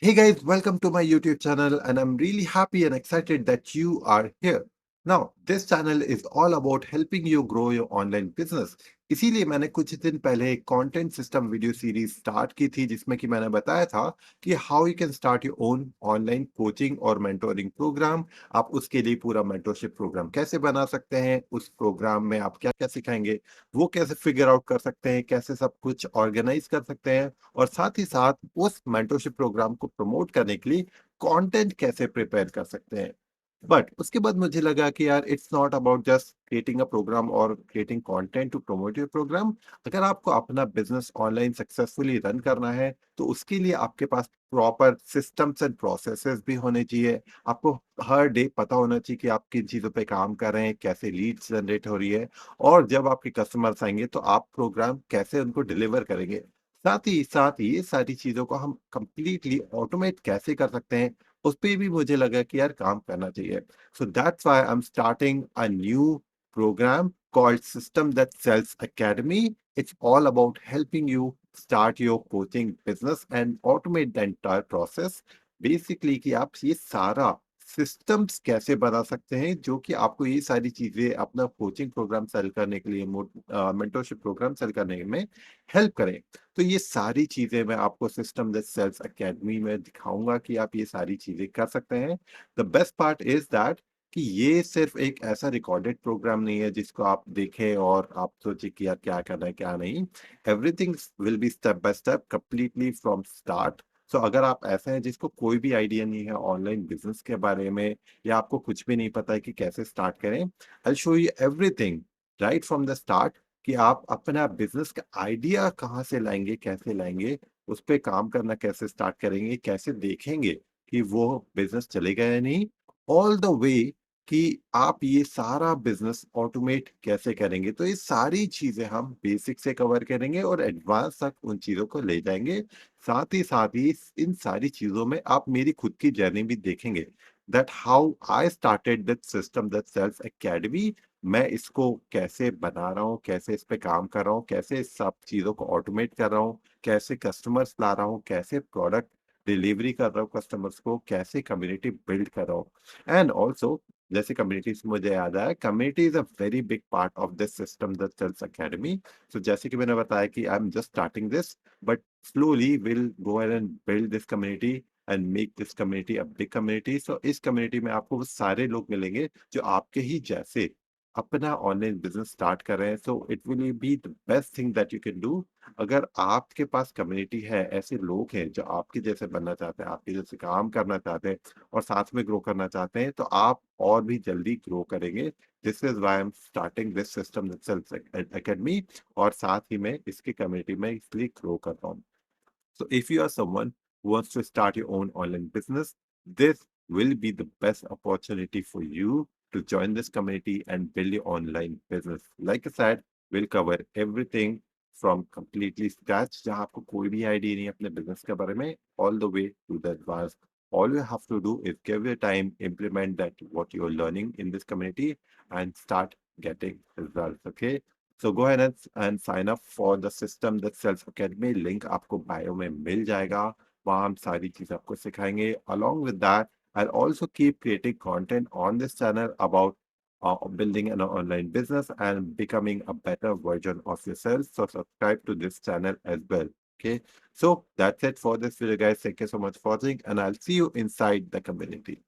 Hey guys, welcome to my YouTube channel, and I'm really happy and excited that you are here. Now, this channel is all about helping you grow your online business. इसीलिए मैंने कुछ दिन पहले एक content system video series start की थी जिसमें कि मैंने बताया था कि how you can start your own online coaching और मेंटोरिंग प्रोग्राम। आप उसके लिए पूरा मेंटरशिप प्रोग्राम कैसे बना सकते हैं, उस प्रोग्राम में आप क्या क्या सिखाएंगे, वो कैसे फिगर आउट कर सकते हैं, कैसे सब कुछ ऑर्गेनाइज कर सकते हैं, और साथ ही साथ उस मेंटरशिप प्रोग्राम को प्रमोट करने के लिए कंटेंट कैसे प्रिपेयर कर सकते हैं। बट उसके बाद मुझे लगा कि यार it's not about just creating a programme or creating content to promote your programme. अगर आपको अपना बिजनेस ऑनलाइन सक्सेसफुली रन करना है तो उसके लिए आपके पास प्रॉपर सिस्टम्स एंड प्रोसेसेस भी होने चाहिए। आपको हर डे पता होना चाहिए कि आप किन चीज़ों पे काम कर रहे हैं, कैसे लीड्स जनरेट हो रही है, और जब आपके कस्टमर्स आएंगे तो आप प्रोग्राम कैसे उनको डिलीवर करेंगे। साथ ही साथ ये सारी चीज़ों को हम कंप्लीटली ऑटोमेट कैसे कर सकते हैं, उस पे भी मुझे लगा कि यार काम करना चाहिए। So that's why I'm starting a new program called System That Sells Academy. It's all about helping you start your coaching business and automate the entire process. Basically कि आप ये सारा सिस्टम्स कैसे बना सकते हैं जो कि आपको ये सारी चीजें अपना कोचिंग प्रोग्राम सेल करने के लिए, मेंटरशिप प्रोग्राम सेल करने में हेल्प करें। तो ये सारी चीजें मैं आपको सिस्टम दैट सेल्स एकेडमी में दिखाऊंगा कि आप ये सारी चीजें कर सकते हैं। The best part is that कि ये सिर्फ एक ऐसा रिकॉर्डेड प्रोग्राम नहीं है जिसको आप देखें और आप सोचे कि यार क्या करना है क्या नहीं। Everything will be step by step completely from start. So अगर आप ऐसे हैं जिसको कोई भी आइडिया नहीं है ऑनलाइन बिजनेस के बारे में, या आपको कुछ भी नहीं पता है कि कैसे स्टार्ट करें, I show you everything right from the start कि आप अपना बिजनेस का आइडिया कहाँ से लाएंगे, कैसे लाएंगे, उस पे काम करना कैसे स्टार्ट करेंगे, कैसे देखेंगे कि वो बिजनेस चलेगा या नहीं, ऑल द वे कि आप ये सारा बिजनेस ऑटोमेट कैसे करेंगे। तो ये सारी चीजें हम बेसिक से कवर करेंगे और एडवांस तक उन चीजों को ले जाएंगे। साथ ही इन सारी चीजों में आप मेरी खुद की जर्नी भी देखेंगे, that how I started that system that sales academy. मैं इसको कैसे बना रहा हूँ, कैसे इस पे काम कर रहा हूँ, कैसे इस सब चीजों को ऑटोमेट कर रहा हूँ, कैसे कस्टमर्स ला रहा हूँ, कैसे प्रोडक्ट डिलीवरी कर रहा हूँ कस्टमर्स को, कैसे कम्युनिटी बिल्ड कर रहा हूँ। एंड ऑल्सो जैसे कम्युनिटी से मुझे याद आया, community is a very big part of this system that sales academy. So जैसे कि मैंने बताया कि I am just starting this, but slowly we'll go ahead and build this community and make this community a big community. So इस community में आपको वो सारे लोग मिलेंगे जो आपके ही जैसे अपना ऑनलाइन बिजनेस स्टार्ट कर रहे हैं। So it will be the best thing that you can do. अगर आपके पास कम्युनिटी है, ऐसे लोग हैं जो आपके जैसे बनना चाहते हैं, आपके जैसे काम करना चाहते हैं और साथ में ग्रो करना चाहते हैं, तो आप और भी जल्दी ग्रो करेंगे। This is why am starting this system academy, और साथ ही मैं इसकी कम्युनिटी में इसलिए ग्रो कर रहा हूँ। So if you are someone who wants to start your own online business, this will be the best opportunity for you to join this community and build your online business. Like I said, we'll cover everything from completely scratch, जहाँ आपको कोई भी idea नहीं है अपने business के बारे में, all the way to the advanced. All you have to do is give your time, implement that what you're learning in this community, and start getting results. Okay. So go ahead and sign up for the System That Sells Academy. Link आपको bio में मिल जाएगा। वहाँ हम सारी चीज़ आपको सिखाएंगे। Along with that, I'll also keep creating content on this channel about building an online business and becoming a better version of yourself. So subscribe to this channel as well. Okay. So that's it for this video, guys. Thank you so much for watching, and I'll see you inside the community.